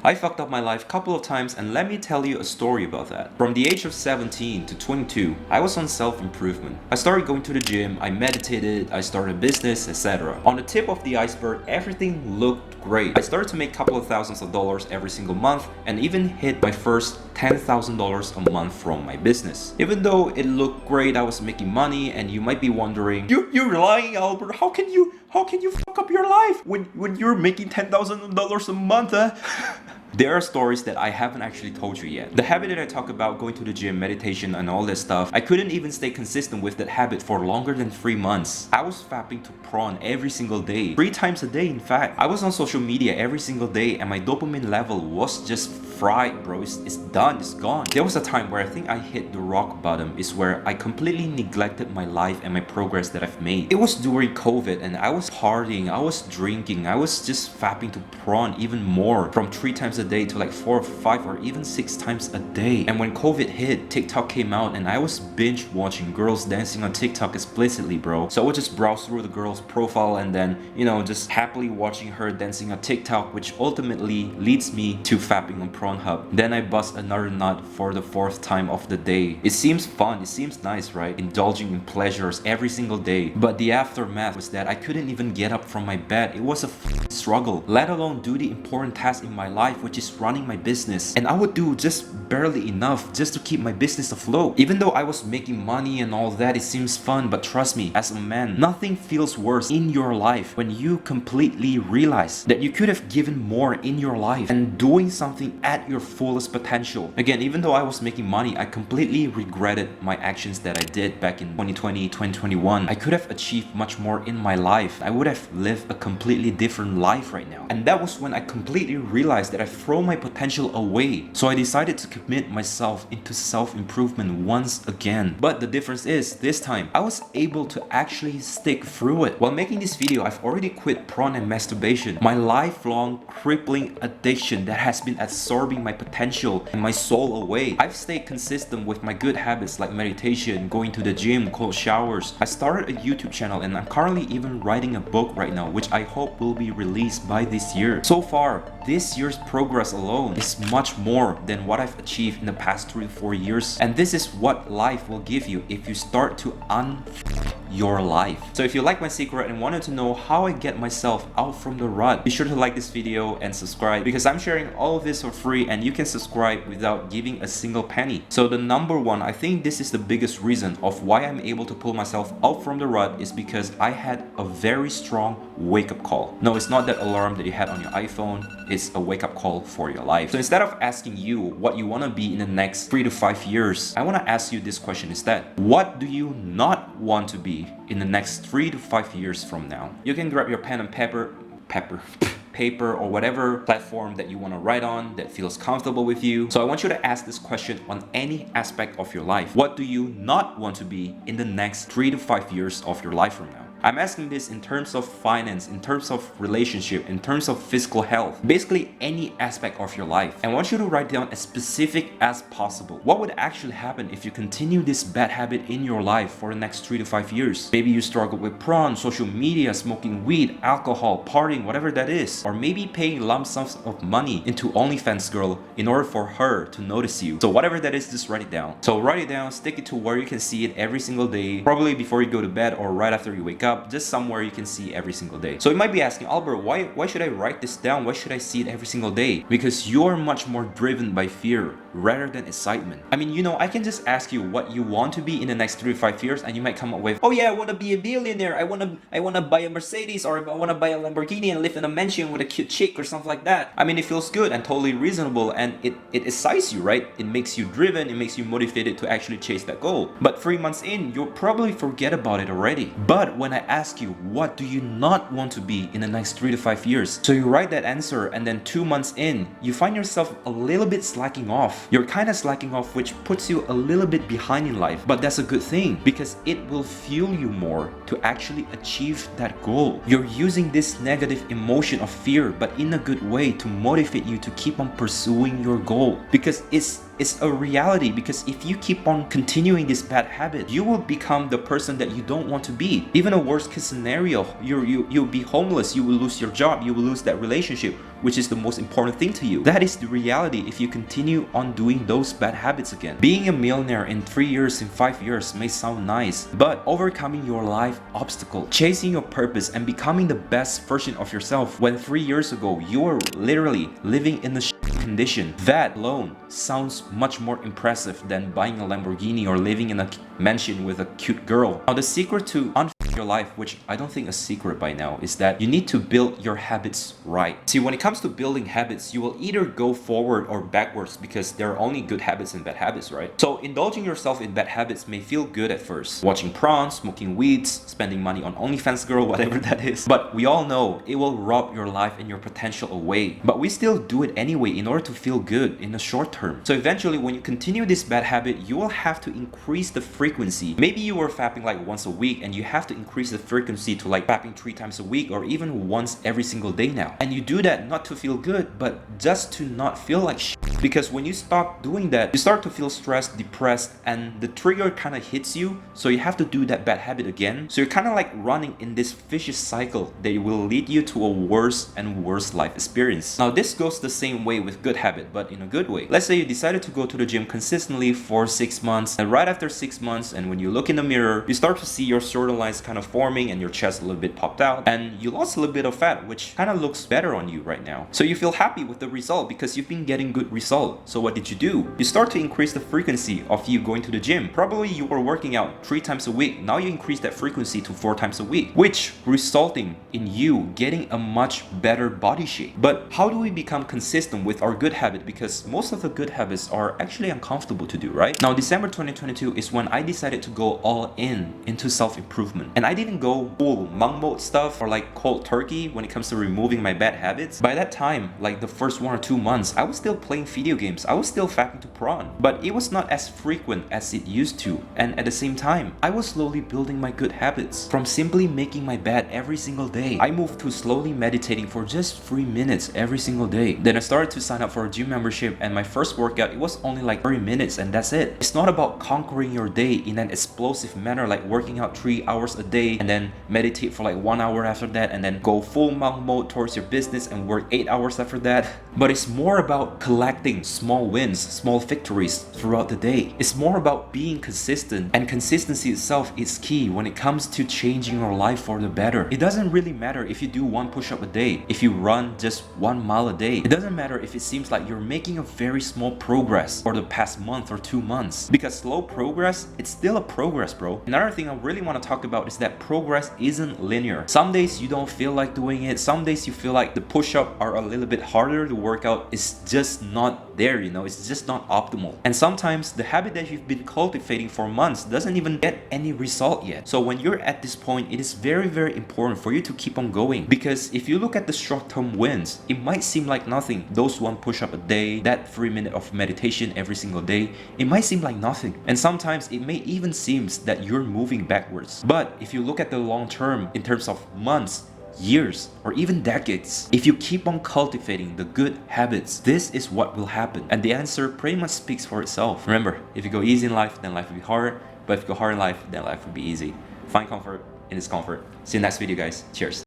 I fucked up my life a couple of times, and let me tell you a story about that. From the age of 17 to 22, I was on self-improvement. I started going to the gym, I meditated, I started a business, etc. On the tip of the iceberg, everything looked great. I started to make a couple of thousands of dollars every single month and even hit my first $10,000 a month from my business. Even though it looked great, I was making money, and you might be wondering, you're lying, Albert. How can you fuck up your life when you're making $10,000 a month? There are stories that I haven't actually told you yet. The habit that I talk about, going to the gym, meditation, and all that stuff, I couldn't even stay consistent with that habit for longer than 3 months. I was fapping to prawn every single day, 3 times a day in fact. I was on social media every single day, and my dopamine level was just fried, bro. It's done, it's gone. There was a time where I think I hit the rock bottom, is where I completely neglected my life and my progress that I've made. It was during COVID, and I was partying, I was drinking, I was just fapping to prawn even more, from 3 times a day to like 4 or 5 or even 6 times a day. And when COVID hit, TikTok came out, and I was binge watching girls dancing on TikTok explicitly, bro. So I would just browse through the girl's profile and then, just happily watching her dancing on TikTok, which ultimately leads me to fapping on Pornhub. Then I bust another nut for the 4th time of the day. It seems fun, it seems nice, right? Indulging in pleasures every single day. But the aftermath was that I couldn't even get up from my bed. It was a struggle, let alone do the important task in my life, which is running my business. And I would do just barely enough just to keep my business afloat. Even though I was making money and all that, it seems fun, but trust me, as a man, nothing feels worse in your life when you completely realize that you could have given more in your life and doing something at your fullest potential. Again, even though I was making money, I completely regretted my actions that I did back in 2020, 2021. I could have achieved much more in my life. I would have lived a completely different life right now. And that was when I completely realized that I've thrown my potential away. So I decided to commit myself into self-improvement once again. But the difference is, this time, I was able to actually stick through it. While making this video, I've already quit porn and masturbation, my lifelong crippling addiction that has been absorbing my potential and my soul away. I've stayed consistent with my good habits like meditation, going to the gym, cold showers. I started a YouTube channel, and I'm currently even writing a book right now, which I hope will be released by this year. So far, this year's progress alone is much more than what I've achieved in the past 3 to 4 years. And this is what life will give you if you start to your life. So if you like my secret and wanted to know how I get myself out from the rut, be sure to like this video and subscribe, because I'm sharing all of this for free and you can subscribe without giving a single penny. So the number one, I think this is the biggest reason of why I'm able to pull myself out from the rut, is because I had a very strong wake-up call. No, it's not that alarm that you had on your iPhone, it's a wake-up call for your life. So instead of asking you what you want to be in the next 3 to 5 years, I want to ask you this question instead. What do you not want to be in the next 3 to 5 years from now? You can grab your pen and paper or whatever platform that you want to write on that feels comfortable with you. So I want you to ask this question on any aspect of your life. What do you not want to be in the next 3 to 5 years of your life from now? I'm asking this in terms of finance, in terms of relationship, in terms of physical health, basically any aspect of your life. And I want you to write down as specific as possible. What would actually happen if you continue this bad habit in your life for the next 3 to 5 years? Maybe you struggle with porn, social media, smoking weed, alcohol, partying, whatever that is. Or maybe paying lump sums of money into OnlyFans girl in order for her to notice you. So whatever that is, just write it down. So write it down, stick it to where you can see it every single day, probably before you go to bed or right after you wake up. Just somewhere you can see every single day. So you might be asking, Albert, why should I write this down? Why should I see it every single day? Because you're much more driven by fear rather than excitement. I mean, I can just ask you what you want to be in the next 3 to 5 years, and you might come up with, oh yeah, I want to be a billionaire. I want to buy a Mercedes, or I want to buy a Lamborghini and live in a mansion with a cute chick or something like that. I mean, it feels good and totally reasonable, and it excites you, right? It makes you driven, it makes you motivated to actually chase that goal. But 3 months in, you'll probably forget about it already. But when I ask you, what do you not want to be in the next 3 to 5 years? So you write that answer, and then 2 months in, you find yourself a little bit slacking off. You're kind of slacking off, which puts you a little bit behind in life. But that's a good thing, because it will fuel you more to actually achieve that goal. You're using this negative emotion of fear, but in a good way, to motivate you to keep on pursuing your goal, because it's it's a reality, because if you keep on continuing this bad habit, you will become the person that you don't want to be. Even a worst case scenario, you'll be homeless, you will lose your job, you will lose that relationship, which is the most important thing to you. That is the reality if you continue on doing those bad habits again. Being a millionaire in 3 years, in 5 years may sound nice, but overcoming your life obstacle, chasing your purpose, and becoming the best version of yourself when 3 years ago you were literally living in a condition, that alone sounds much more impressive than buying a Lamborghini or living in a mansion with a cute girl. Now, the secret to unf your life, which I don't think is a secret by now, is that you need to build your habits right. See, when it comes to building habits, you will either go forward or backwards, because there are only good habits and bad habits, right? So indulging yourself in bad habits may feel good at first. Watching porn, smoking weeds, spending money on OnlyFans girl, whatever that is. But we all know it will rob your life and your potential away. But we still do it anyway in order to feel good in the short term. So eventually, when you continue this bad habit, you will have to increase the frequency. Maybe you were fapping like once a week, and you have to increase the frequency to like fapping 3 times a week, or even once every single day now. And you do that not to feel good, but just to not feel like shit. Because when you stop doing that, you start to feel stressed, depressed, and the trigger kind of hits you, so you have to do that bad habit again. So you're kind of like running in this vicious cycle that will lead you to a worse and worse life experience. Now, this goes the same way with good habit, but in a good way. Let's say you decided to go to the gym consistently for 6 months, and right after 6 months, and when you look in the mirror, you start to see your shoulder lines kind of forming and your chest a little bit popped out, and you lost a little bit of fat, which kind of looks better on you right now. So you feel happy with the result because you've been getting good results. So what did you do? You start to increase the frequency of you going to the gym. Probably you were working out 3 times a week. Now you increase that frequency to 4 times a week, which resulting in you getting a much better body shape. But how do we become consistent with our good habit? Because most of the good habits are actually uncomfortable to do, right? Now, December 2022 is when I decided to go all in into self-improvement. And I didn't go full monk mode stuff or like cold turkey when it comes to removing my bad habits. By that time, like the first 1 or 2 months, I was still playing video games. I was still fapping to prawn, but it was not as frequent as it used to. And at the same time, I was slowly building my good habits. From simply making my bed every single day, I moved to slowly meditating for just 3 minutes every single day. Then I started to sign up for a gym membership, and my first workout, it was only like 30 minutes, and that's it. It's not about conquering your day in an explosive manner, like working out 3 hours a day and then meditate for like 1 hour after that, and then go full monk mode towards your business and work 8 hours after that. But it's more about collecting small wins, small victories throughout the day. It's more about being consistent, and consistency itself is key when it comes to changing your life for the better. It doesn't really matter if you do 1 push-up a day, if you run just 1 mile a day. It doesn't matter if it seems like you're making a very small progress for the past month or 2 months, because slow progress, it's still a progress, bro. Another thing I really want to talk about is that progress isn't linear. Some days you don't feel like doing it. Some days you feel like the push-up are a little bit harder. The workout is just not there, you know, it's just not optimal. And sometimes the habit that you've been cultivating for months doesn't even get any result yet. So when you're at this point, it is very, very important for you to keep on going, because if you look at the short-term wins, it might seem like nothing. Those 1 push-up a day, that 3 minutes of meditation every single day, it might seem like nothing. And sometimes it may even seem that you're moving backwards. But if you look at the long term in terms of months, years, or even decades, if you keep on cultivating the good habits, this is what will happen. And the answer pretty much speaks for itself. Remember, if you go easy in life, then life will be hard. But if you go hard in life, then life will be easy. Find comfort in discomfort. See you next video, guys. Cheers.